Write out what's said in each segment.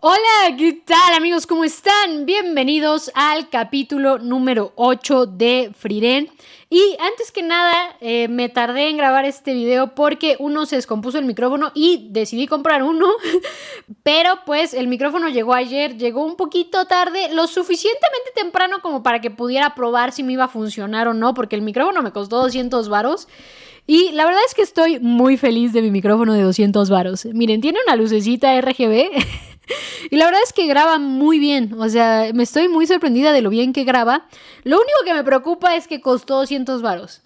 Hola, ¿qué tal amigos? ¿Cómo están? Bienvenidos al capítulo número 8 de Frieren. Y antes que nada, me tardé en grabar este video porque se descompuso el micrófono y decidí comprar uno. Pero pues el micrófono llegó ayer, llegó un poquito tarde, lo suficientemente temprano como para que pudiera probar si me iba a funcionar o no, porque el micrófono me costó 200 varos. Y la verdad es que estoy muy feliz de mi micrófono de 200 varos. Miren, tiene una lucecita RGB. Y la verdad es que graba muy bien, o sea, me estoy muy sorprendida de lo bien que graba. Lo único que me preocupa es que costó 200 varos.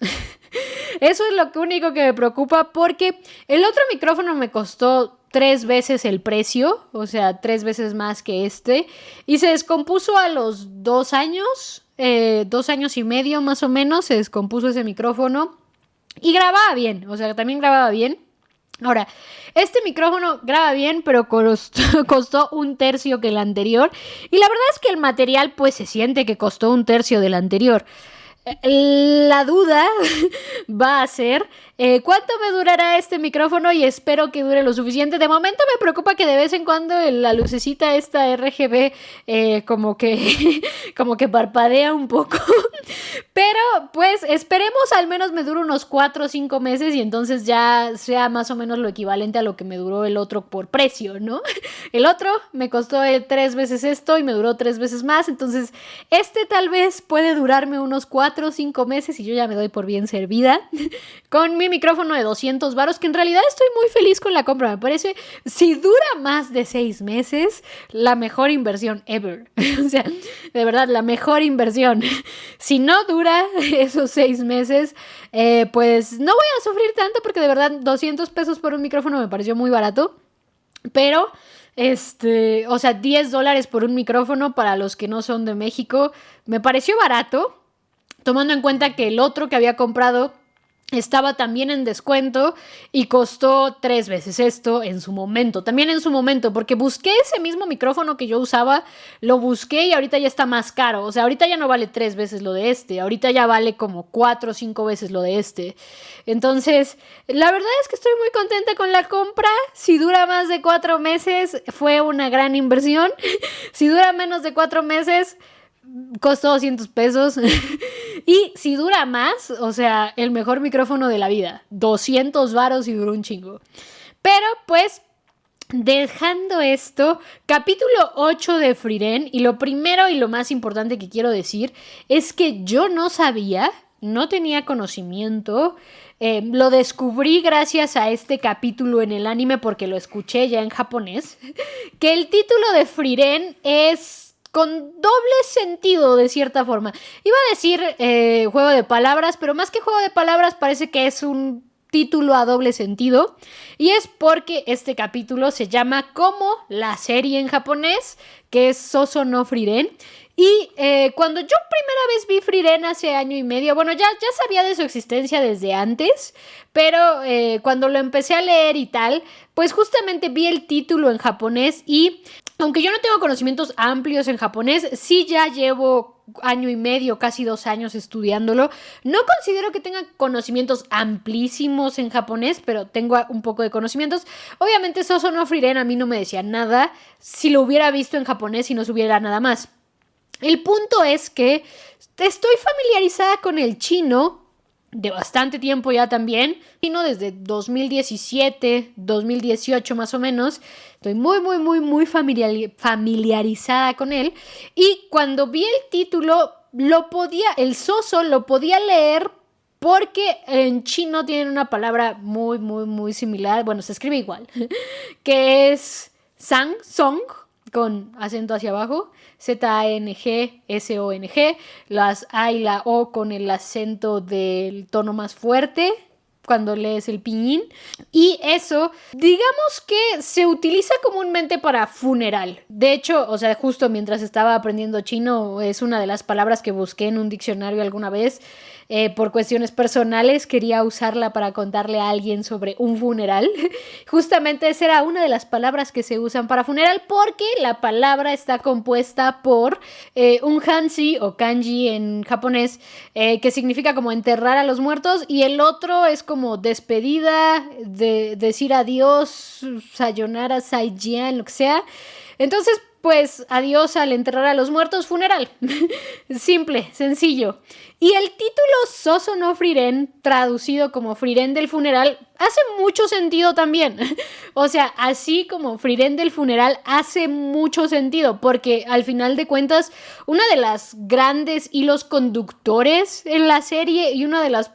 Eso es lo único que me preocupa porque el otro micrófono me costó 3 veces el precio, o sea, 3 veces más que este. Y se descompuso a los 2 años, 2 años y medio más o menos, se descompuso ese micrófono. Y grababa bien, o sea, también grababa bien. Ahora, este micrófono graba bien, pero costó 1/3 que el anterior. Y la verdad es que el material pues se siente que costó 1/3 del anterior. La duda va a ser cuánto me durará este micrófono y espero que dure lo suficiente. De momento me preocupa que de vez en cuando la lucecita esta RGB como que parpadea un poco. Pero pues esperemos al menos me dure unos 4 o 5 meses y entonces ya sea más o menos lo equivalente a lo que me duró el otro por precio, ¿no? El otro me costó 3 veces esto y me duró 3 veces más, entonces este tal vez puede durarme unos 4 o 5 meses y yo ya me doy por bien servida con mi micrófono de 200 varos, que en realidad estoy muy feliz con la compra. Me parece, si dura más de 6 meses, la mejor inversión ever. O sea, de verdad, la mejor inversión. Si no dura esos 6 meses, pues no voy a sufrir tanto porque de verdad 200 pesos por un micrófono me pareció muy barato. Pero, o sea, $10 por un micrófono para los que no son de México, me pareció barato, tomando en cuenta que el otro que había comprado estaba también en descuento y costó 3 veces esto en su momento. También en su momento, porque busqué ese mismo micrófono que yo usaba, lo busqué y ahorita ya está más caro. O sea, ahorita ya no vale 3 veces lo de este, ahorita ya vale como 4 o 5 veces lo de este. Entonces, la verdad es que estoy muy contenta con la compra. Si dura más de 4 meses, fue una gran inversión. Si dura menos de 4 meses, costó 200 pesos. Y si dura más, o sea, el mejor micrófono de la vida. 200 varos y duró un chingo. Pero pues, dejando esto, capítulo 8 de Frieren. Y lo primero y lo más importante que quiero decir es que yo no sabía, no tenía conocimiento. Lo descubrí gracias a este capítulo en el anime porque lo escuché ya en japonés. Que el título de Frieren es con doble sentido de cierta forma. Iba a decir juego de palabras, pero más que juego de palabras parece que es un título a doble sentido. Y es porque este capítulo se llama como la serie en japonés, que es Soso no Frieren. Y cuando yo primera vez vi Frieren hace año y medio, bueno, ya sabía de su existencia desde antes, pero cuando lo empecé a leer y tal, pues justamente vi el título en japonés y aunque yo no tengo conocimientos amplios en japonés, sí ya llevo año y medio, casi 2 años estudiándolo. No considero que tenga conocimientos amplísimos en japonés, pero tengo un poco de conocimientos. Obviamente Soso no Frieren a mí no me decía nada si lo hubiera visto en japonés y no supiera nada más. El punto es que estoy familiarizada con el chino de bastante tiempo ya también, chino desde 2017, 2018 más o menos. Estoy muy familiarizada con él. Y cuando vi el título, el soso lo podía leer porque en chino tienen una palabra muy similar. Bueno, se escribe igual, que es sang, song, con acento hacia abajo, Z-A-N-G-S-O-N-G, las A y la O con el acento del tono más fuerte cuando lees el pinyin. Y eso, digamos que se utiliza comúnmente para funeral. De hecho, o sea, justo mientras estaba aprendiendo chino, es una de las palabras que busqué en un diccionario alguna vez. Por cuestiones personales quería usarla para contarle a alguien sobre un funeral. Justamente esa era una de las palabras que se usan para funeral porque la palabra está compuesta por un hanzi o kanji en japonés que significa como enterrar a los muertos y el otro es como despedida, de decir adiós, sayonara, saijian, lo que sea. Entonces, pues adiós al enterrar a los muertos, funeral. Simple, sencillo. Y el título Soso no Frieren, traducido como Frieren del funeral, hace mucho sentido también. O sea, así como Frieren del funeral hace mucho sentido, porque al final de cuentas, una de las grandes hilos conductores en la serie y una de las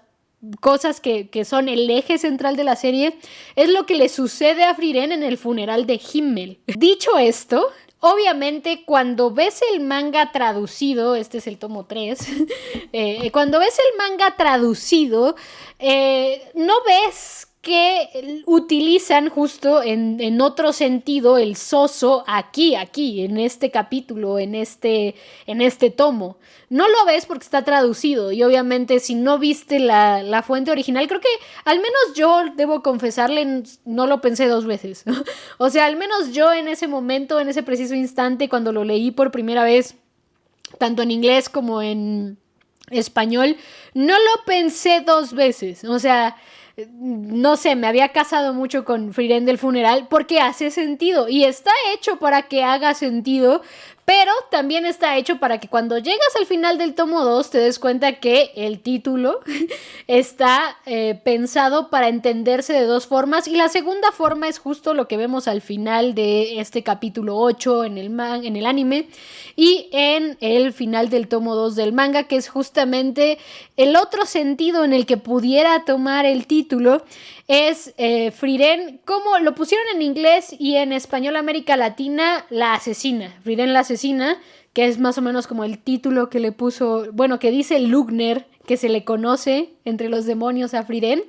cosas que son el eje central de la serie es lo que le sucede a Frieren en el funeral de Himmel. Dicho esto, obviamente cuando ves el manga traducido, este es el tomo 3, cuando ves el manga traducido, no ves que utilizan justo en otro sentido el soso aquí, en este capítulo, en este tomo. No lo ves porque está traducido y obviamente si no viste la fuente original, creo que al menos yo, debo confesarle, no lo pensé 2 veces. O sea, al menos yo en ese momento, en ese preciso instante, cuando lo leí por primera vez, tanto en inglés como en español, no lo pensé 2 veces. O sea, no sé, me había casado mucho con Frieren del funeral porque hace sentido y está hecho para que haga sentido, pero también está hecho para que cuando llegas al final del tomo 2 te des cuenta que el título está pensado para entenderse de 2 formas y la segunda forma es justo lo que vemos al final de este capítulo 8 en el anime y en el final del tomo 2 del manga, que es justamente el otro sentido en el que pudiera tomar el título. Es Frieren, como lo pusieron en inglés y en español América Latina, la asesina. Frieren la asesina, que es más o menos como el título que le puso, bueno, que dice Lugner, que se le conoce entre los demonios a Frieren.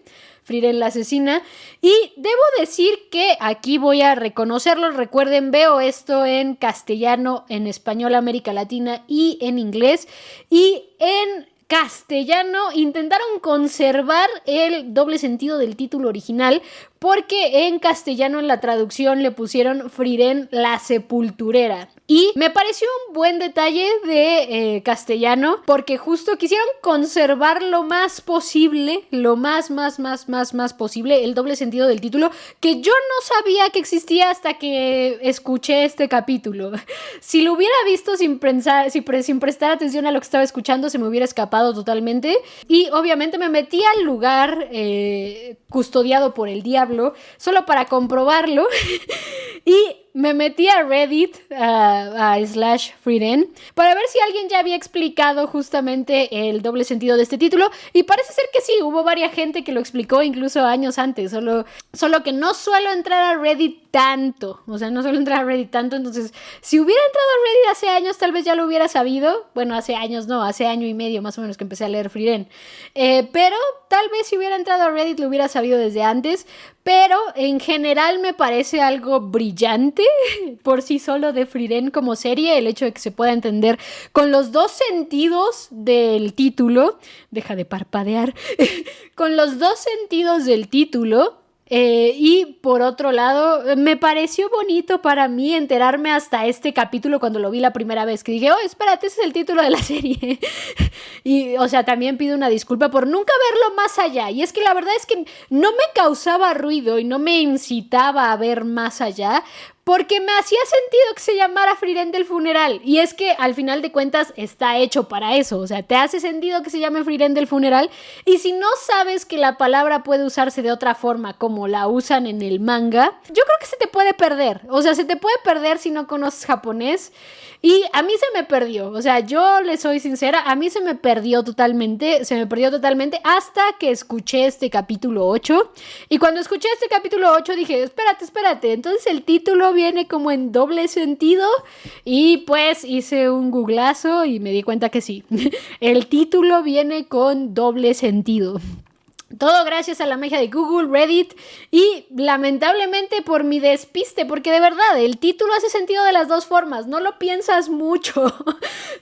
Frieren la asesina. Y debo decir que aquí voy a reconocerlo. Recuerden, veo esto en castellano, en español América Latina y en inglés. Y en castellano intentaron conservar el doble sentido del título original porque en castellano en la traducción le pusieron Frieren la sepulturera. Y me pareció un buen detalle de castellano porque justo quisieron conservar lo más posible, lo más posible el doble sentido del título, que yo no sabía que existía hasta que escuché este capítulo. Si lo hubiera visto sin prestar atención a lo que estaba escuchando, se me hubiera escapado totalmente. Y obviamente me metí al lugar custodiado por el diablo solo para comprobarlo. Y me metí a Reddit, a /Frieren, para ver si alguien ya había explicado justamente el doble sentido de este título. Y parece ser que sí, hubo varias gente que lo explicó incluso años antes. Solo que no suelo entrar a Reddit tanto. O sea, no suelo entrar a Reddit tanto. Entonces, si hubiera entrado a Reddit hace años, tal vez ya lo hubiera sabido. Bueno, hace años no, hace año y medio más o menos que empecé a leer Frieren. Pero tal vez si hubiera entrado a Reddit lo hubiera sabido desde antes. Pero en general me parece algo brillante por sí solo de Frieren como serie, el hecho de que se pueda entender con los 2 sentidos del título. Deja de parpadear. Con los 2 sentidos del título. Y por otro lado, me pareció bonito para mí enterarme hasta este capítulo cuando lo vi la primera vez, que dije, oh, espérate, ese es el título de la serie. Y, o sea, también pido una disculpa por nunca verlo más allá. Y es que la verdad es que no me causaba ruido y no me incitaba a ver más allá, porque me hacía sentido que se llamara Frieren del funeral. Y es que al final de cuentas está hecho para eso. O sea, te hace sentido que se llame Frieren del funeral. Y si no sabes que la palabra puede usarse de otra forma como la usan en el manga, yo creo que se te puede perder. O sea, se te puede perder si no conoces japonés. Y a mí se me perdió. O sea, yo le soy sincera, a mí se me perdió totalmente. Se me perdió totalmente hasta que escuché este capítulo 8. Y cuando escuché este capítulo 8 dije, espérate. Entonces el título viene como en doble sentido. Y pues hice un googlazo y me di cuenta que sí. El título viene con doble sentido. Todo gracias a la magia de Google, Reddit y lamentablemente por mi despiste, porque de verdad el título hace sentido de las 2 formas, no lo piensas mucho,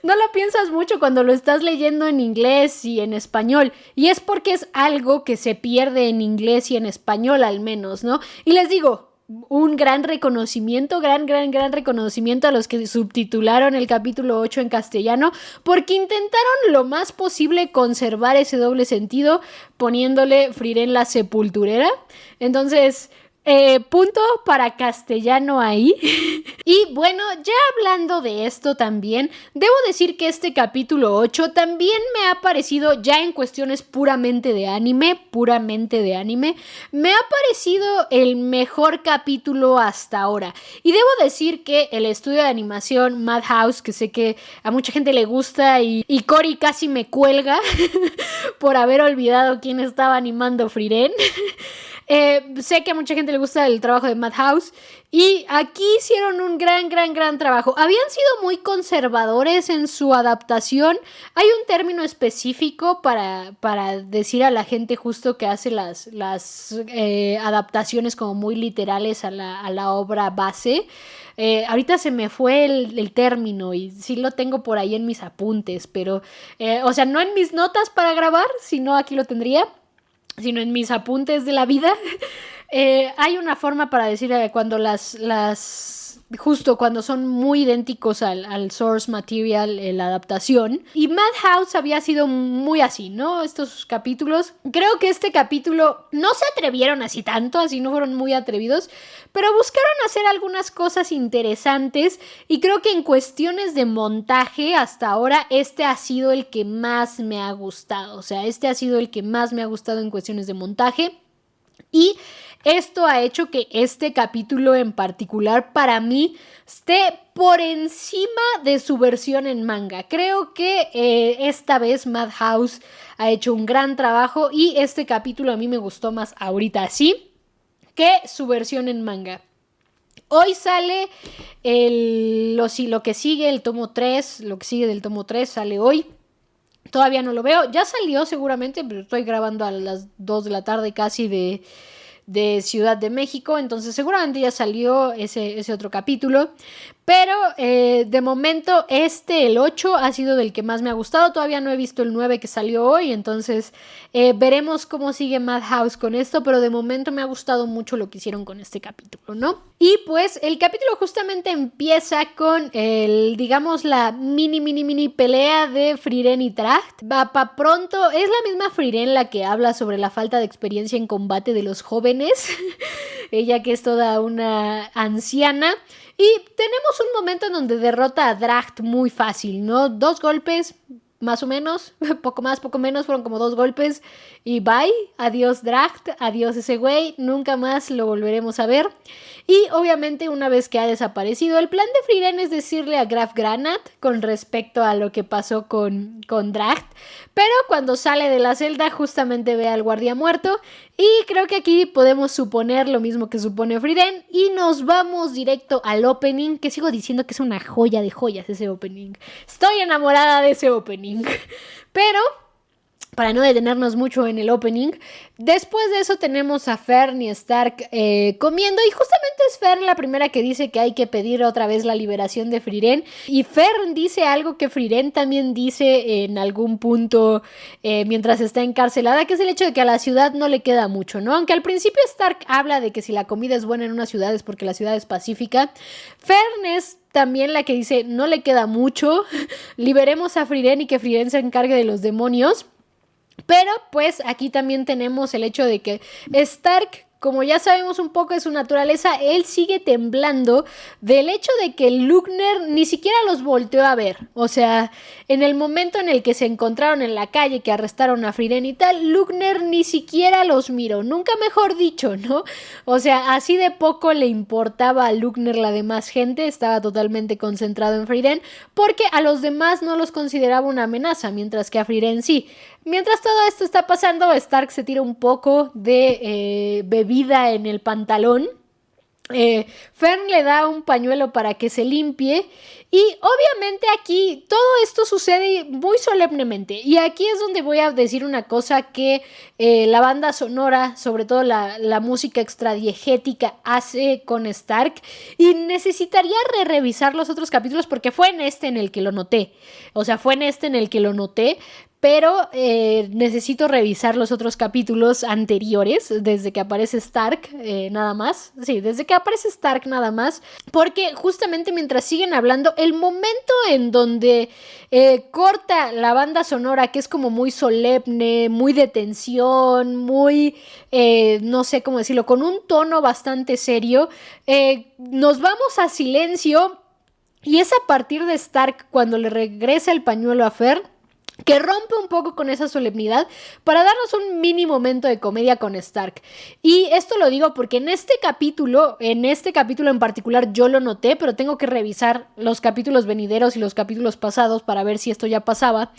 no lo piensas mucho cuando lo estás leyendo en inglés y en español, y es porque es algo que se pierde en inglés y en español al menos, ¿no? Y les digo, un gran reconocimiento, gran reconocimiento a los que subtitularon el capítulo 8 en castellano, porque intentaron lo más posible conservar ese doble sentido, poniéndole Frieren la sepulturera. Entonces, punto para castellano ahí. Y bueno, ya hablando de esto también, debo decir que este capítulo 8 también me ha parecido, ya en cuestiones puramente de anime, me ha parecido el mejor capítulo hasta ahora. Y debo decir que el estudio de animación Madhouse, que sé que a mucha gente le gusta y Cory casi me cuelga por haber olvidado quién estaba animando Frieren. Sé que a mucha gente le gusta el trabajo de Madhouse y aquí hicieron un gran trabajo. Habían sido muy conservadores en su adaptación. Hay un término específico para decir a la gente justo que hace las adaptaciones como muy literales a la obra base. Ahorita se me fue el término y sí lo tengo por ahí en mis apuntes, pero, o sea, no en mis notas para grabar, sino aquí lo tendría, sino en mis apuntes de la vida. Hay una forma para decir cuando justo cuando son muy idénticos al source material, la adaptación. Y Madhouse había sido muy así, ¿no? Estos capítulos. Creo que este capítulo no se atrevieron así tanto, así no fueron muy atrevidos, pero buscaron hacer algunas cosas interesantes y creo que en cuestiones de montaje hasta ahora este ha sido el que más me ha gustado. O sea, este ha sido el que más me ha gustado en cuestiones de montaje. Y esto ha hecho que este capítulo en particular para mí esté por encima de su versión en manga. Creo que esta vez Madhouse ha hecho un gran trabajo y este capítulo a mí me gustó más ahorita sí que su versión en manga. Hoy sale lo que sigue, el tomo 3, lo que sigue del tomo 3 sale hoy. Todavía no lo veo, ya salió seguramente, pero estoy grabando a las 2 de la tarde casi de Ciudad de México, entonces seguramente ya salió ese otro capítulo, pero de momento el 8 ha sido del que más me ha gustado. Todavía no he visto el 9 que salió hoy, entonces veremos cómo sigue Madhouse con esto, pero de momento me ha gustado mucho lo que hicieron con este capítulo, ¿no? Y pues el capítulo justamente empieza con digamos la mini pelea de Frieren y Dracht. Va pa' pronto, es la misma Frieren la que habla sobre la falta de experiencia en combate de los jóvenes, ella que es toda una anciana. Y tenemos un momento en donde derrota a Dracht muy fácil, ¿no? 2 golpes, más o menos, poco más, poco menos, fueron como 2 golpes y bye, adiós Dracht, adiós ese güey, nunca más lo volveremos a ver. Y obviamente una vez que ha desaparecido, el plan de Frieren es decirle a Graf Granat con respecto a lo que pasó con Dracht, pero cuando sale de la celda justamente ve al guardia muerto y creo que aquí podemos suponer lo mismo que supone Frieren y nos vamos directo al opening, que sigo diciendo que es una joya de joyas ese opening. Estoy enamorada de ese opening, pero para no detenernos mucho en el opening, después de eso tenemos a Fern y Stark comiendo, y justamente es Fern la primera que dice que hay que pedir otra vez la liberación de Frieren, y Fern dice algo que Frieren también dice en algún punto mientras está encarcelada, que es el hecho de que a la ciudad no le queda mucho, ¿no? Aunque al principio Stark habla de que si la comida es buena en una ciudad es porque la ciudad es pacífica, Fern es también la que dice no le queda mucho, liberemos a Frieren y que Frieren se encargue de los demonios. Pero pues aquí también tenemos el hecho de que Stark, como ya sabemos un poco de su naturaleza, él sigue temblando del hecho de que Lugner ni siquiera los volteó a ver. O sea, en el momento en el que se encontraron en la calle, que arrestaron a Frieren y tal, Lugner ni siquiera los miró, nunca mejor dicho, ¿no? O sea, así de poco le importaba a Lugner la demás gente, estaba totalmente concentrado en Frieren, porque a los demás no los consideraba una amenaza, mientras que a Frieren sí. Mientras todo esto está pasando, Stark se tira un poco de bebida en el pantalón. Fern le da un pañuelo para que se limpie y obviamente aquí todo esto sucede muy solemnemente, y aquí es donde voy a decir una cosa que la banda sonora, sobre todo la música extradiegética, hace con Stark, y necesitaría revisar los otros capítulos porque fue en este en el que lo noté, pero necesito revisar los otros capítulos anteriores, desde que aparece Stark, nada más. Sí, desde que aparece Stark nada más, porque justamente mientras siguen hablando, el momento en donde corta la banda sonora, que es como muy solemne, muy de tensión, muy, no sé cómo decirlo, con un tono bastante serio, nos vamos a silencio, y es a partir de Stark cuando le regresa el pañuelo a Fern, que rompe un poco con esa solemnidad para darnos un mini momento de comedia con Stark. Y esto lo digo porque en este capítulo en particular yo lo noté, pero tengo que revisar los capítulos venideros y los capítulos pasados para ver si esto ya pasaba.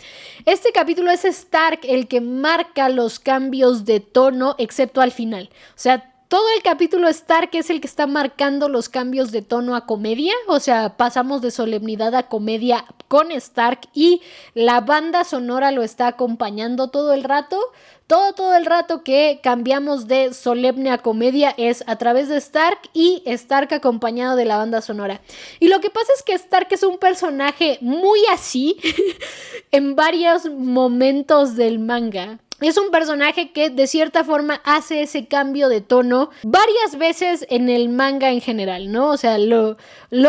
Este capítulo es Stark el que marca los cambios de tono, excepto al final. O sea, todo el capítulo Stark es el que está marcando los cambios de tono a comedia, o sea, pasamos de solemnidad a comedia con Stark y la banda sonora lo está acompañando todo el rato. Todo el rato que cambiamos de solemne a comedia es a través de Stark y Stark acompañado de la banda sonora. Y lo que pasa es que Stark es un personaje muy así en varios momentos del manga. Es un personaje que de cierta forma hace ese cambio de tono varias veces en el manga en general, ¿no? O sea, lo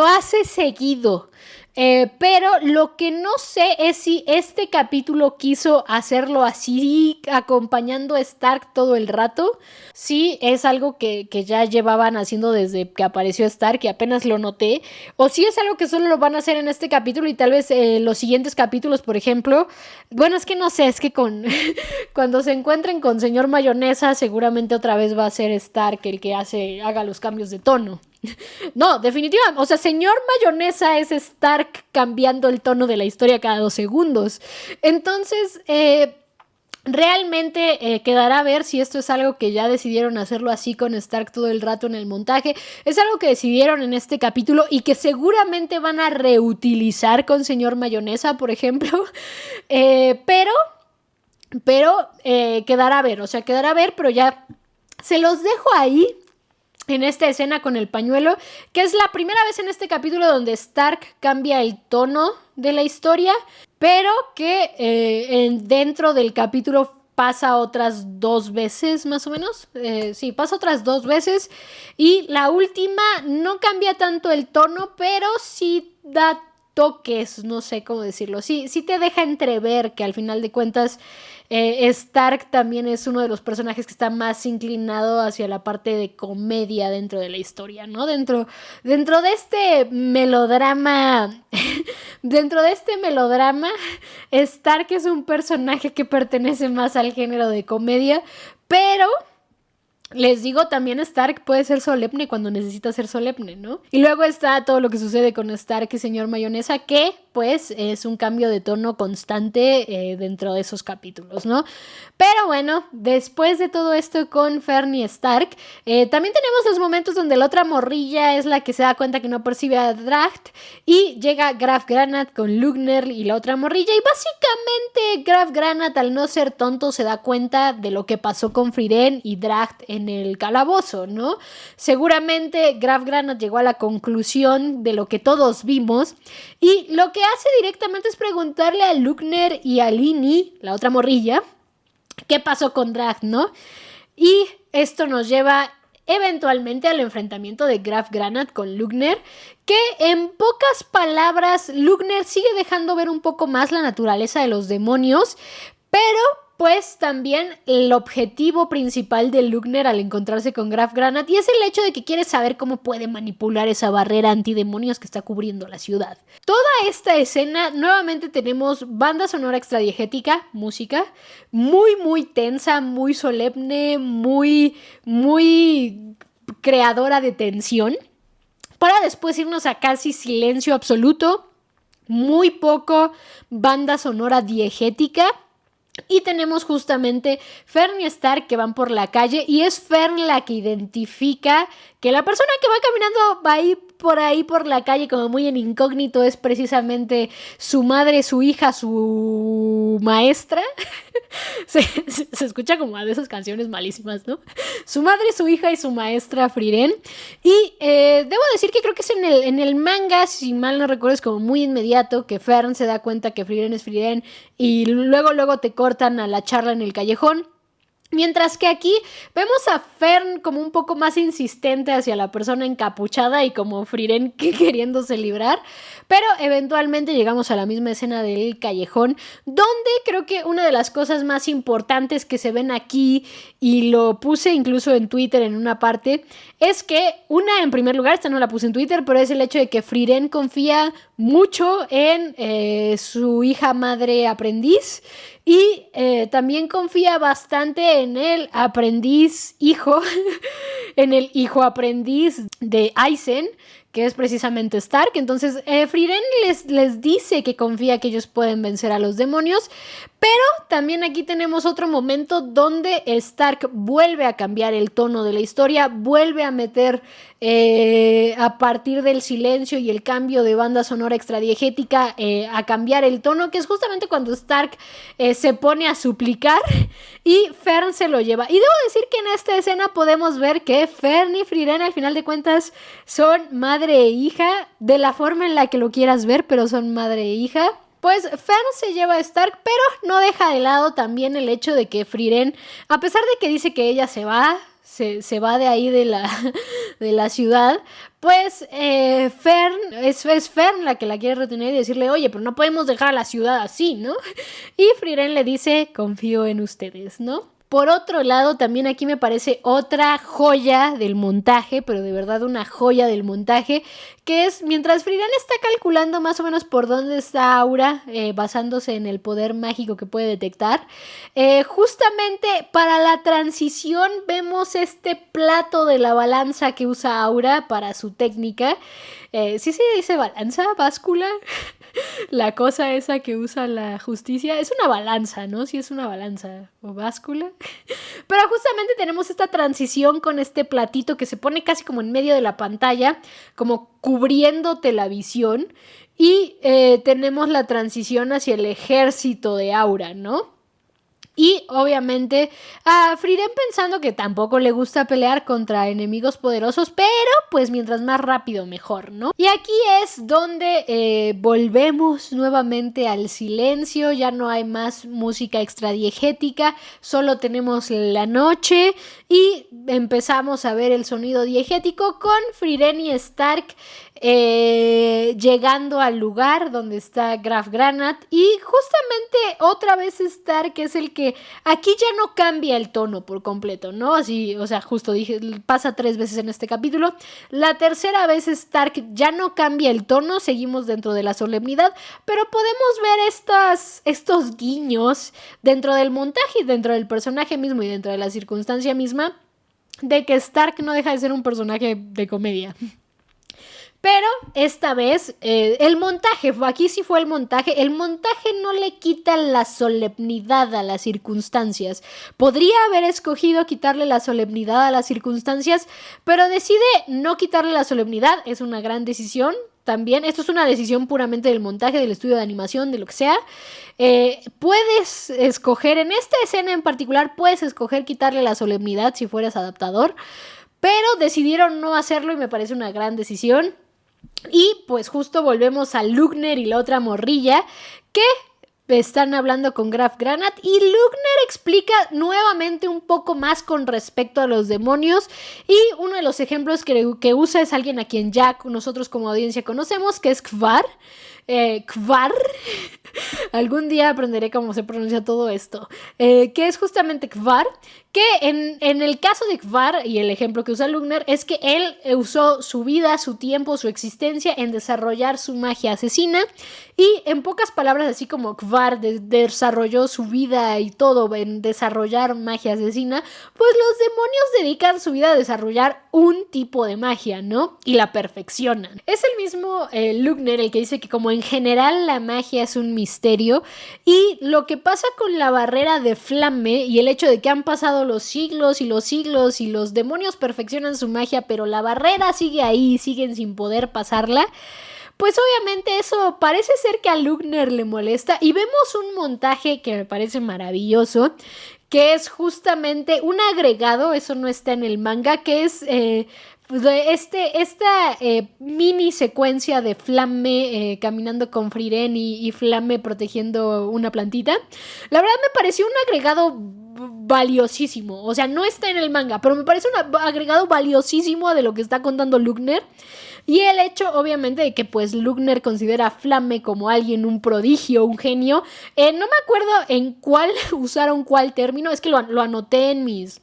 hace seguido. Pero lo que no sé es si este capítulo quiso hacerlo así, acompañando a Stark todo el rato. Sí, es algo que ya llevaban haciendo desde que apareció Stark y apenas lo noté. O si es algo que solo lo van a hacer en este capítulo y tal vez los siguientes capítulos, por ejemplo. Bueno, es que no sé, es que cuando se encuentren con señor Mayonesa, seguramente otra vez va a ser Stark el que haga los cambios de tono. No, definitivamente, o sea, señor Mayonesa es Stark cambiando el tono de la historia cada 2 segundos. Entonces, realmente quedará a ver si esto es algo que ya decidieron hacerlo así con Stark todo el rato en el montaje. Es algo que decidieron en este capítulo y que seguramente van a reutilizar con señor Mayonesa, por ejemplo. Pero quedará a ver, o sea, quedará a ver, pero ya se los dejo ahí. En esta escena con el pañuelo, que es la primera vez en este capítulo donde Stark cambia el tono de la historia, pero que dentro del capítulo pasa otras 2 veces más o menos. Sí, pasa otras 2 veces y la última no cambia tanto el tono, pero sí da toques, no sé cómo decirlo. Sí te deja entrever que al final de cuentas Stark también es uno de los personajes que está más inclinado hacia la parte de comedia dentro de la historia, ¿no? Dentro de este melodrama, Stark es un personaje que pertenece más al género de comedia, pero les digo, también Stark puede ser solemne cuando necesita ser solemne, ¿no? Y luego está todo lo que sucede con Stark y señor Mayonesa, que pues es un cambio de tono constante dentro de esos capítulos, ¿no? Pero bueno, después de todo esto con Fern y Stark, también tenemos los momentos donde la otra morrilla es la que se da cuenta que no percibe a Draft y llega Graf Granat con Lugner y la otra morrilla y básicamente Graf Granat, al no ser tonto, se da cuenta de lo que pasó con Frieren y Draft en el calabozo, ¿no? Seguramente Graf Granat llegó a la conclusión de lo que todos vimos y lo que hace directamente es preguntarle a Lugner y a Lini, la otra morrilla, qué pasó con Draft, ¿no? Y esto nos lleva eventualmente al enfrentamiento de Graf Granat con Lugner, que en pocas palabras Lugner sigue dejando ver un poco más la naturaleza de los demonios, pero pues también el objetivo principal de Lugner al encontrarse con Graf Granat y es el hecho de que quiere saber cómo puede manipular esa barrera antidemonios que está cubriendo la ciudad. Toda esta escena, nuevamente tenemos banda sonora extradiegética, música, muy tensa, muy solemne, muy creadora de tensión, para después irnos a casi silencio absoluto, muy poco banda sonora diegética. Y tenemos justamente Fern y Stark que van por la calle y es Fern la que identifica que la persona que va caminando va ahí por ahí por la calle, como muy en incógnito, es precisamente su madre, su hija, su maestra. Se escucha como de esas canciones malísimas, ¿no? Su madre, su hija y su maestra Frieren. Y debo decir que creo que es en el manga, si mal no recuerdo, es como muy inmediato que Fern se da cuenta que Frieren es Frieren y luego te cortan a la charla en el callejón. Mientras que aquí vemos a Fern como un poco más insistente hacia la persona encapuchada y como Frieren queriéndose librar, pero eventualmente llegamos a la misma escena del callejón, donde creo que una de las cosas más importantes que se ven aquí, y lo puse incluso en Twitter en una parte, es que en primer lugar, esta no la puse en Twitter, pero es el hecho de que Frieren confía mucho en su hija madre aprendiz. Y también confía bastante en el aprendiz hijo, en el hijo aprendiz de Aizen, que es precisamente Stark. Entonces Frieren les dice que confía que ellos pueden vencer a los demonios, pero también aquí tenemos otro momento donde Stark vuelve a cambiar el tono de la historia, vuelve a meter a partir del silencio y el cambio de banda sonora extradiegética a cambiar el tono, que es justamente cuando Stark se pone a suplicar y Fern se lo lleva. Y debo decir que en esta escena podemos ver que Fern y Frieren al final de cuentas son madre e hija, de la forma en la que lo quieras ver, pero son madre e hija. Pues Fern se lleva a Stark, pero no deja de lado también el hecho de que Frieren, a pesar de que dice que ella se va de ahí de la ciudad, pues Fern, es Fern la que la quiere retener y decirle, oye, pero no podemos dejar a la ciudad así, ¿no? Y Frieren le dice, confío en ustedes, ¿no? Por otro lado, también aquí me parece otra joya del montaje, pero de verdad una joya del montaje, que es mientras Frieren está calculando más o menos por dónde está Aura, basándose en el poder mágico que puede detectar, justamente para la transición vemos este plato de la balanza que usa Aura para su técnica. ¿Sí se dice balanza? ¿Báscula? La cosa esa que usa la justicia. Es una balanza, ¿no? Sí, es una balanza o báscula. Pero justamente tenemos esta transición con este platito que se pone casi como en medio de la pantalla, como cubriéndote la visión. Y tenemos la transición hacia el ejército de Aura, ¿no? Y obviamente a Frieren pensando que tampoco le gusta pelear contra enemigos poderosos, pero pues mientras más rápido mejor, ¿no? Y aquí es donde volvemos nuevamente al silencio, ya no hay más música extradiegética, solo tenemos la noche y empezamos a ver el sonido diegético con Frieren y Stark llegando al lugar donde está Graf Granat, y justamente otra vez Stark es el que aquí ya no cambia el tono por completo, ¿no? Así, o sea, justo dije, pasa 3 veces en este capítulo. La tercera vez Stark ya no cambia el tono, seguimos dentro de la solemnidad, pero podemos ver estos guiños dentro del montaje y dentro del personaje mismo y dentro de la circunstancia misma de que Stark no deja de ser un personaje de comedia. Pero esta vez el montaje, aquí sí fue el montaje no le quita la solemnidad a las circunstancias. Podría haber escogido quitarle la solemnidad a las circunstancias, pero decide no quitarle la solemnidad, es una gran decisión. También, esto es una decisión puramente del montaje, del estudio de animación, de lo que sea. Puedes escoger, en esta escena en particular, puedes escoger quitarle la solemnidad si fueras adaptador, pero decidieron no hacerlo y me parece una gran decisión. Y pues justo volvemos a Lugner y la otra morrilla que están hablando con Graf Granat y Lugner explica nuevamente un poco más con respecto a los demonios, y uno de los ejemplos que usa es alguien a quien ya nosotros como audiencia conocemos, que es Kvar. Kvar, algún día aprenderé cómo se pronuncia todo esto, que es justamente Kvar, que en el caso de Kvar y el ejemplo que usa Lugner es que él usó su vida, su tiempo, su existencia en desarrollar su magia asesina, y en pocas palabras, así como Kvar desarrolló su vida y todo en desarrollar magia asesina, pues los demonios dedican su vida a desarrollar un tipo de magia, ¿no? Y la perfeccionan. Es el mismo Lugner el que dice que como en general la magia es un misterio, y lo que pasa con la barrera de Flamme y el hecho de que han pasado pasado los siglos y los siglos y los demonios perfeccionan su magia, pero la barrera sigue ahí, siguen sin poder pasarla. Pues obviamente eso parece ser que a Lugner le molesta y vemos un montaje que me parece maravilloso, que es justamente un agregado, eso no está en el manga, que es esta mini secuencia de Flamme caminando con Frieren y Flamme protegiendo una plantita. La verdad me pareció un agregado valiosísimo, o sea, no está en el manga, pero me parece un agregado valiosísimo de lo que está contando Lugner. Y el hecho, obviamente, de que pues Lugner considera a Flamme como alguien, un prodigio, un genio. No me acuerdo en cuál usaron cuál término, es que lo anoté en mis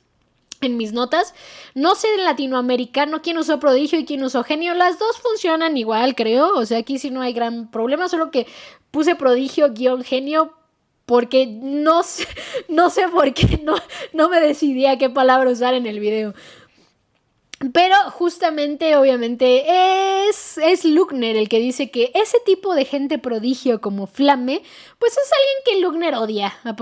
notas. No sé en latinoamericano quién usó prodigio y quién usó genio. Las dos funcionan igual, creo. O sea, aquí sí no hay gran problema, solo que puse prodigio-genio porque no sé por qué no me decidí a qué palabra usar en el video. Pero justamente, obviamente, es Lugner el que dice que ese tipo de gente prodigio como Flamme, pues es alguien que Lugner odia, a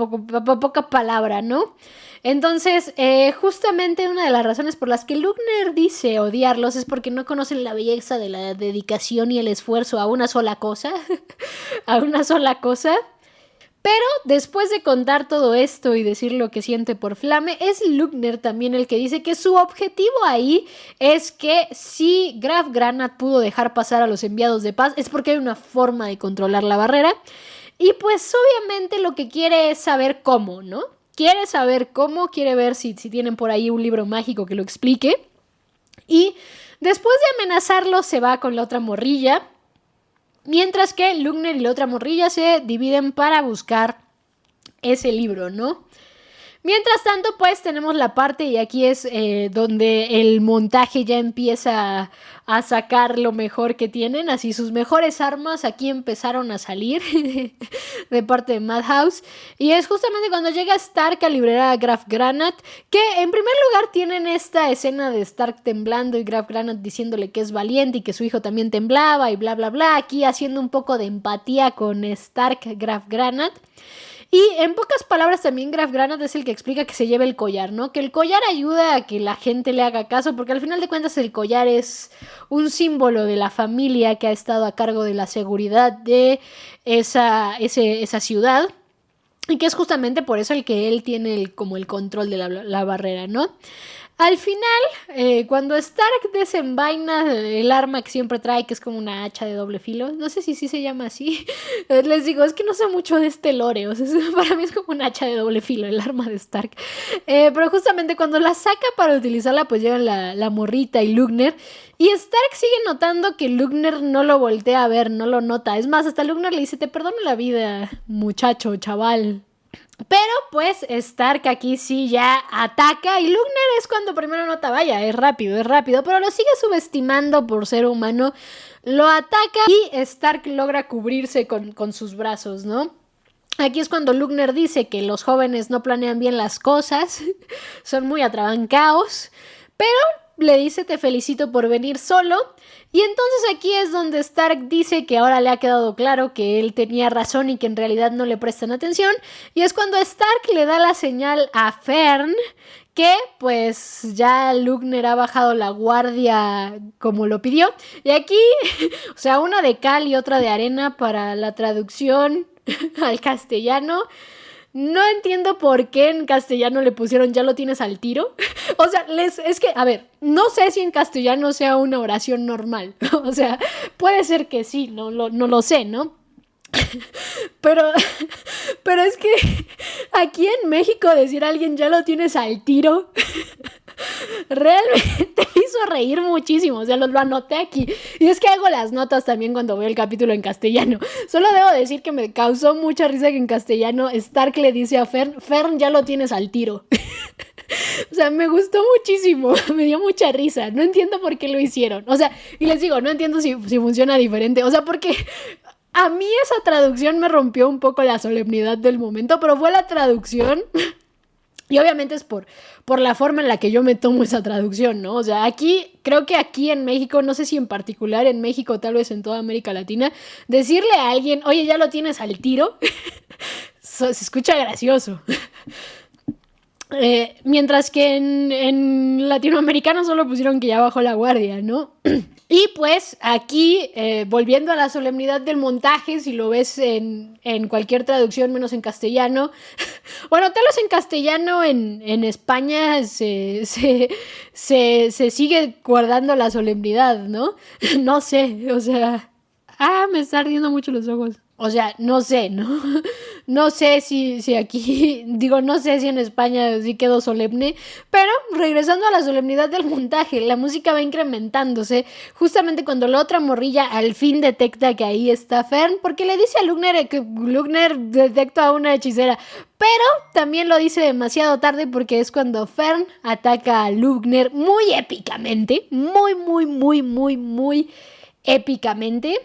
poca palabra, ¿no? Entonces, justamente una de las razones por las que Lugner dice odiarlos es porque no conocen la belleza de la dedicación y el esfuerzo a una sola cosa, a una sola cosa. Pero después de contar todo esto y decir lo que siente por Flamme, es Lugner también el que dice que su objetivo ahí es que si Graf Granat pudo dejar pasar a los enviados de paz es porque hay una forma de controlar la barrera. Y pues obviamente lo que quiere es saber cómo, ¿no? Quiere saber cómo, quiere ver si tienen por ahí un libro mágico que lo explique. Y después de amenazarlo se va con la otra morrilla. Mientras que Lugner y la otra morrilla se dividen para buscar ese libro, ¿no? Mientras tanto, pues tenemos la parte, y aquí es donde el montaje ya empieza a sacar lo mejor que tienen, así sus mejores armas aquí empezaron a salir de parte de Madhouse, y es justamente cuando llega Stark a liberar a Graf Granat, que en primer lugar tienen esta escena de Stark temblando y Graf Granat diciéndole que es valiente y que su hijo también temblaba y bla bla bla, aquí haciendo un poco de empatía con Stark, Graf Granat. Y en pocas palabras también Graf Granat es el que explica que se lleve el collar, ¿no? Que el collar ayuda a que la gente le haga caso, porque al final de cuentas el collar es un símbolo de la familia que ha estado a cargo de la seguridad de esa ciudad. Y que es justamente por eso el que él tiene como el control de la barrera, ¿no? Al final, cuando Stark desenvaina el arma que siempre trae, que es como una hacha de doble filo, no sé si sí se llama así, les digo, es que no sé mucho de este lore, o sea, para mí es como una hacha de doble filo, el arma de Stark, pero justamente cuando la saca para utilizarla, pues llegan la morrita y Lugner, y Stark sigue notando que Lugner no lo voltea a ver, no lo nota, es más, hasta Lugner le dice, te perdono la vida, muchacho, chaval. Pero pues Stark aquí sí ya ataca y Lugner es cuando primero nota, vaya, es rápido, pero lo sigue subestimando por ser humano, lo ataca y Stark logra cubrirse con sus brazos, ¿no? Aquí es cuando Lugner dice que los jóvenes no planean bien las cosas, son muy atrabancados, pero le dice te felicito por venir solo. Y entonces aquí es donde Stark dice que ahora le ha quedado claro que él tenía razón y que en realidad no le prestan atención. Y es cuando Stark le da la señal a Fern que pues ya Lugner ha bajado la guardia como lo pidió. Y aquí, o sea, una de cal y otra de arena para la traducción al castellano. No entiendo por qué en castellano le pusieron ya lo tienes al tiro. O sea, es que, a ver, no sé si en castellano sea una oración normal. O sea, puede ser que sí, no lo sé, ¿no? Pero es que aquí en México decir a alguien ya lo tienes al tiro realmente me hizo reír muchísimo, o sea, lo anoté aquí. Y es que hago las notas también cuando veo el capítulo en castellano. Solo debo decir que me causó mucha risa que en castellano Stark le dice a Fern ya lo tienes al tiro. O sea, me gustó muchísimo, me dio mucha risa. No entiendo por qué lo hicieron. O sea, y les digo, no entiendo si funciona diferente. O sea, porque a mí esa traducción me rompió un poco la solemnidad del momento, pero fue la traducción. Y obviamente es por la forma en la que yo me tomo esa traducción, ¿no? O sea, creo que aquí en México, no sé si en particular en México, tal vez en toda América Latina, decirle a alguien, oye, ya lo tienes al tiro, se escucha gracioso. Mientras que en latinoamericano solo pusieron que ya bajó la guardia, ¿no? Y pues aquí, volviendo a la solemnidad del montaje, si lo ves en cualquier traducción menos en castellano, bueno, tal vez en castellano en España se sigue guardando la solemnidad, ¿no? No sé, o sea... me está ardiendo mucho los ojos. O sea, no sé, ¿no? No sé si aquí, digo, no sé si en España sí quedó solemne, pero regresando a la solemnidad del montaje, la música va incrementándose justamente cuando la otra morrilla al fin detecta que ahí está Fern, porque le dice a Lugner que Lugner detecta a una hechicera, pero también lo dice demasiado tarde porque es cuando Fern ataca a Lugner muy épicamente, muy épicamente.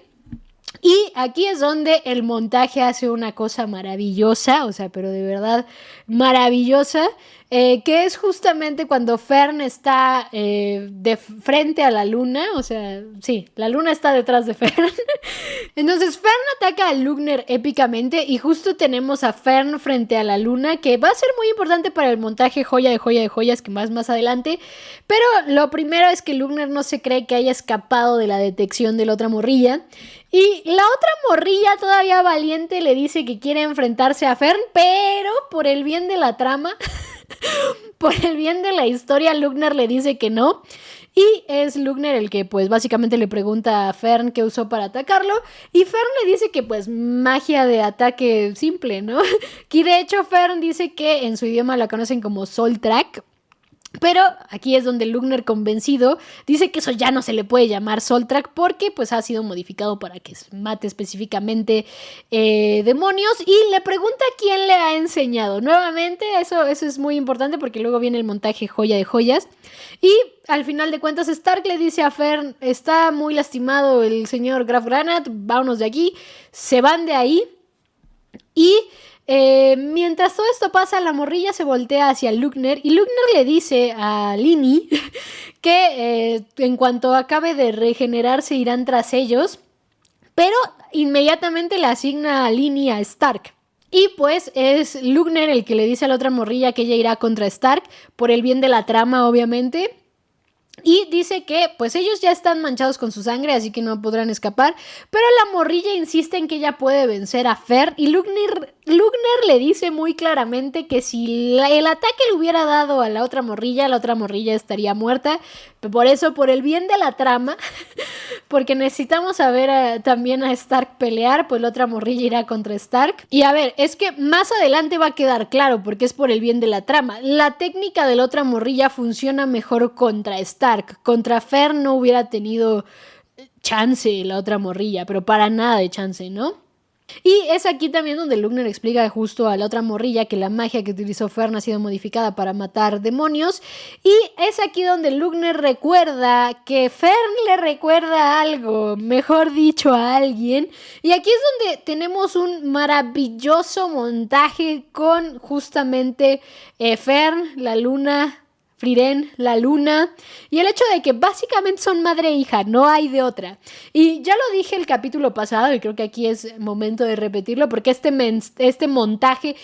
Y aquí es donde el montaje hace una cosa maravillosa, o sea, pero de verdad maravillosa, que es justamente cuando Fern está de frente a la luna, o sea, sí, la luna está detrás de Fern. Entonces Fern ataca a Lugner épicamente y justo tenemos a Fern frente a la luna, que va a ser muy importante para el montaje joya de joyas que más adelante, pero lo primero es que Lugner no se cree que haya escapado de la detección de la otra morrilla. Y la otra morrilla todavía valiente le dice que quiere enfrentarse a Fern, pero por el bien de la trama, por el bien de la historia, Lugner le dice que no. Y es Lugner el que pues básicamente le pregunta a Fern qué usó para atacarlo. Y Fern le dice que pues magia de ataque simple, ¿no? Y de hecho Fern dice que en su idioma la conocen como Soul Track. Pero aquí es donde Lugner, convencido, dice que eso ya no se le puede llamar Soul Track porque pues ha sido modificado para que mate específicamente demonios, y le pregunta quién le ha enseñado. Nuevamente, eso es muy importante porque luego viene el montaje joya de joyas. Y al final de cuentas Stark le dice a Fern, está muy lastimado el señor Graf Granat, vámonos de aquí. Se van de ahí y... mientras todo esto pasa, la morrilla se voltea hacia Lugner y Lugner le dice a Lini que en cuanto acabe de regenerarse irán tras ellos, pero inmediatamente le asigna a Lini a Stark. Y pues es Lugner el que le dice a la otra morrilla que ella irá contra Stark por el bien de la trama, obviamente. Y dice que pues ellos ya están manchados con su sangre, así que no podrán escapar. Pero la morrilla insiste en que ella puede vencer a Fern. Y Lugner le dice muy claramente que si el ataque le hubiera dado a la otra morrilla estaría muerta. Por eso, por el bien de la trama, porque necesitamos saber también a Stark pelear, pues la otra morrilla irá contra Stark. Y a ver, es que más adelante va a quedar claro, porque es por el bien de la trama. La técnica de la otra morrilla funciona mejor contra Stark. Contra Fern no hubiera tenido chance la otra morrilla, pero para nada de chance, ¿no? Y es aquí también donde Lugner explica justo a la otra morrilla que la magia que utilizó Fern ha sido modificada para matar demonios. Y es aquí donde Lugner recuerda que Fern le recuerda algo, mejor dicho, a alguien. Y aquí es donde tenemos un maravilloso montaje con justamente Fern, la luna, Friren, la luna, y el hecho de que básicamente son madre e hija, no hay de otra. Y ya lo dije el capítulo pasado y creo que aquí es momento de repetirlo porque este montaje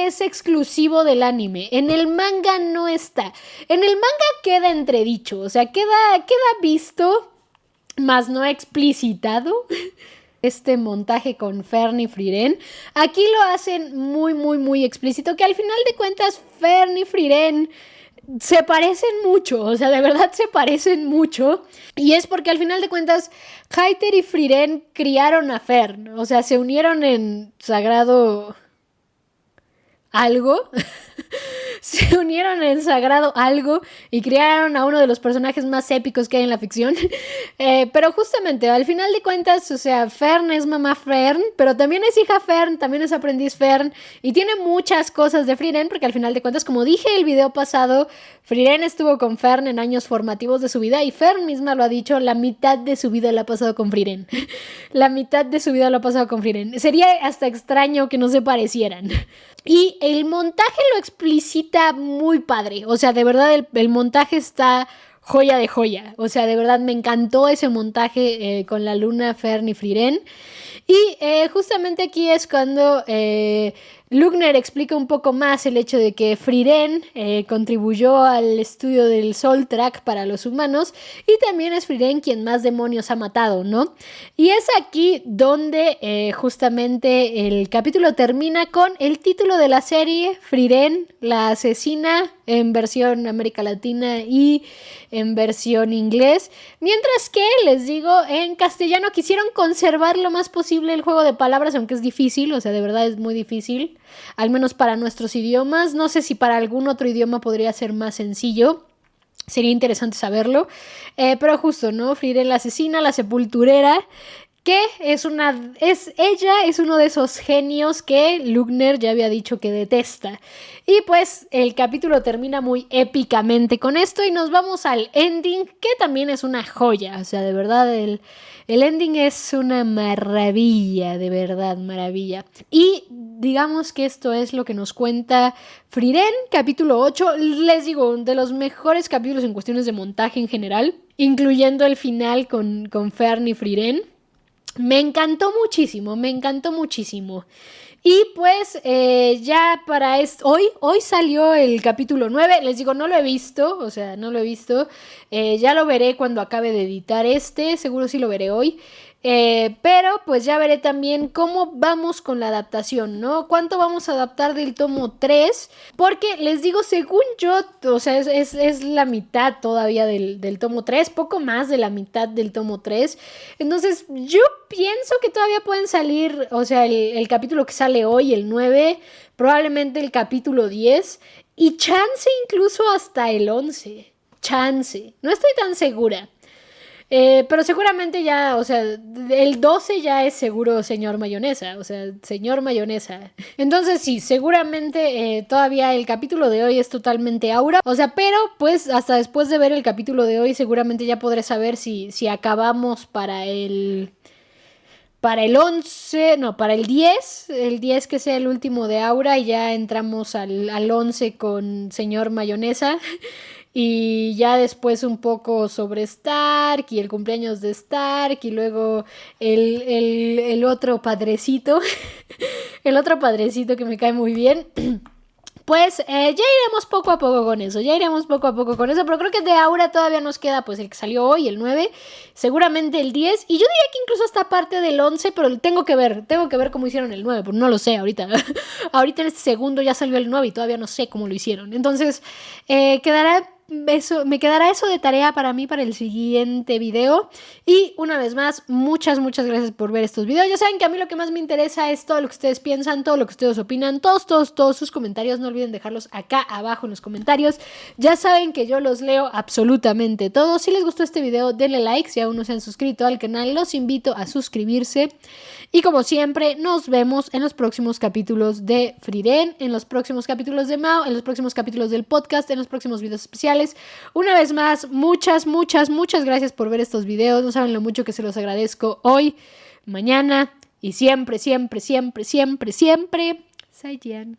es exclusivo del anime. En el manga no está. En el manga queda entredicho, o sea, queda visto, más no explicitado. Este montaje con Fern y Friren. Aquí lo hacen muy explícito, que al final de cuentas Fern y Friren se parecen mucho, o sea, de verdad se parecen mucho, y es porque al final de cuentas Hayter y Friren criaron a Fern, o sea, se unieron en sagrado algo. Se unieron en sagrado algo y crearon a uno de los personajes más épicos que hay en la ficción. Pero justamente, al final de cuentas, o sea, Fern es mamá Fern, pero también es hija Fern, también es aprendiz Fern, y tiene muchas cosas de Friren, porque al final de cuentas, como dije el video pasado, Friren estuvo con Fern en años formativos de su vida, y Fern misma lo ha dicho, la mitad de su vida la ha pasado con Friren. La mitad de su vida lo ha pasado con Friren. Sería hasta extraño que no se parecieran. Y el montaje lo explicita muy padre. O sea, de verdad el montaje está joya de joya. O sea, de verdad me encantó ese montaje con la luna, Fern y Friren. Y justamente aquí es cuando Lugner explica un poco más el hecho de que Frieren contribuyó al estudio del Soul Track para los humanos y también es Frieren quien más demonios ha matado, ¿no? Y es aquí donde justamente el capítulo termina con el título de la serie, Frieren, la asesina, en versión América Latina y en versión inglés, mientras que, les digo, en castellano quisieron conservar lo más posible el juego de palabras, aunque es difícil, o sea, de verdad es muy difícil, al menos para nuestros idiomas. No sé si para algún otro idioma podría ser más sencillo. Sería interesante saberlo. Pero justo, ¿no? Frieren la asesina, la sepulturera, que ella es uno de esos genios que Lugner ya había dicho que detesta. Y pues el capítulo termina muy épicamente con esto y nos vamos al ending, que también es una joya. O sea, de verdad, el ending es una maravilla, de verdad, maravilla. Y digamos que esto es lo que nos cuenta Frieren, capítulo 8. Les digo, de los mejores capítulos en cuestiones de montaje en general, incluyendo el final con Fern y Frieren. Me encantó muchísimo, me encantó muchísimo. Y pues ya para hoy salió el capítulo 9. Les digo, no lo he visto, o sea, no lo he visto. Ya lo veré cuando acabe de editar seguro sí lo veré hoy. Pero pues ya veré también cómo vamos con la adaptación, ¿no? ¿Cuánto vamos a adaptar del tomo 3? Porque les digo, según yo, o sea, es la mitad todavía del tomo 3, poco más de la mitad del tomo 3. Entonces yo pienso que todavía pueden salir, o sea, el capítulo que sale hoy, el 9, probablemente el capítulo 10 y chance incluso hasta el 11. Chance, no estoy tan segura. Pero seguramente ya, o sea, el 12 ya es seguro señor mayonesa, o sea, señor mayonesa. Entonces sí, seguramente todavía el capítulo de hoy es totalmente aura, o sea, pero pues hasta después de ver el capítulo de hoy seguramente ya podré saber si acabamos para el 11, no, para el 10 que sea el último de Aura y ya entramos al 11 con señor mayonesa. Y ya después un poco sobre Stark y el cumpleaños de Stark y luego el otro padrecito, el otro padrecito que me cae muy bien. Pues ya iremos poco a poco con eso, pero creo que de Aura todavía nos queda pues el que salió hoy, el 9, seguramente el 10, y yo diría que incluso hasta parte del 11, pero tengo que ver cómo hicieron el 9, porque no lo sé ahorita. Ahorita en este segundo ya salió el 9 y todavía no sé cómo lo hicieron. Entonces, me quedará eso de tarea para mí para el siguiente video. Y una vez más, muchas gracias por ver estos videos. Ya saben que a mí lo que más me interesa es todo lo que ustedes piensan, todo lo que ustedes opinan, todos sus comentarios. No olviden dejarlos acá abajo en los comentarios. Ya saben que yo los leo absolutamente todos. Si les gustó este video, denle like. Si aún no se han suscrito al canal, los invito a suscribirse. Y como siempre, nos vemos en los próximos capítulos de Frieren, en los próximos capítulos de Mao, en los próximos capítulos del podcast, en los próximos videos especiales. Una vez más, muchas gracias por ver estos videos. No saben lo mucho que se los agradezco hoy, mañana y siempre. Saiyan.